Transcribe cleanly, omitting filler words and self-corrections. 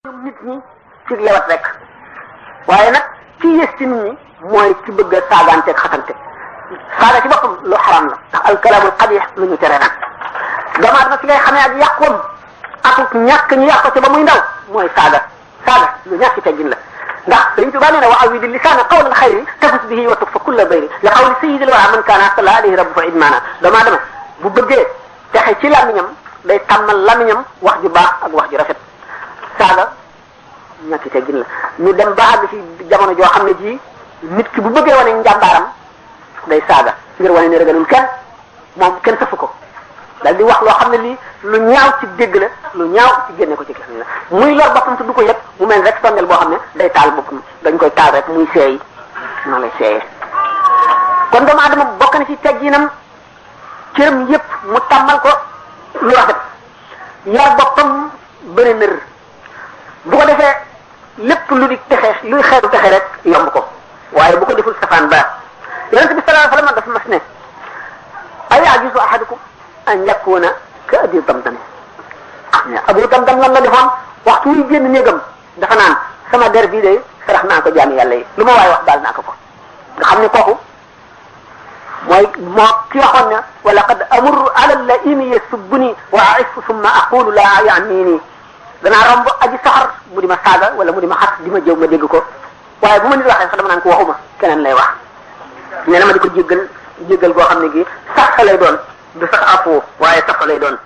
nit ñi ci lewat rek waaye nag ci yées ci nit ñi mooy ci bëgg a saagaanteeg xatante saaga ci boppam lu xaram la ndax alkalaamul xabix lu ñu tere nag doomu aadama ci ngay xamee ak yàqoom ak ñàkk ñu yàq ko ci ba muy ndaw mooy saaga lu ñàkk teggin la ndax Sëriñ Tuubaa nee na wa awidi lisaana qawla alxayri tafus bihi wa tukfa kulla bayri li qawli sayyidil wara man kaana salla alayhi rabbu fa idmaana doomu aadama bu bëggee texe ci làmmiñam day tàmmal làmmiñam wax ju baax ak wax ju rafet saaga ñàkk teggin la ñu dem ba àgg ci jamono joo xam ne ji nit ki bu bëggee wane njàmbaaram day saaga ngir wane ne ragalul kenn moom kenn safu ko daal di wax loo xam ne lii lu ñaaw ci dégg la lu ñaaw ci génne ko ci gis la muy lor boppam te du ko yëg mu mel rek sondel boo xam ne day taal boppam dañ koy taal rek muy seey maa lay seeyee kon doomu aadama bokk na ci tegginam cëram yépp mu tàmmal ko lu rafet yar boppam bëri nër bu ko defee lépp lu di texe luy xeetu texe rek yomb ko waaye bu ko deful safaan ba yonent bi sallallahu alayhi wasallam dafa mas ne ay ajizu ahadukum an yakuna ka abi damdam abu damdam lan la defoon waxtu wuy génn néegam dafa naan sama der bii de sarax naa ko jaami yàlla yi lu ma waaye wax daal naa ko ko nga xam ne kooku mooy moo ki waxoon ne wa laqad amurru ala laimi yasubbuni wa aifu summa aqulu la yaaniini danaa romb aji soxor mu di ma saaga wala mu di ma xas di ma jëw ma dégg ko waaye bu ma nit waxee sax dama naan ko waxuma keneen lay wax nee na ma di ko jéggal goo xam ne gi sax lay doon du sax afoo waaye sax lay doon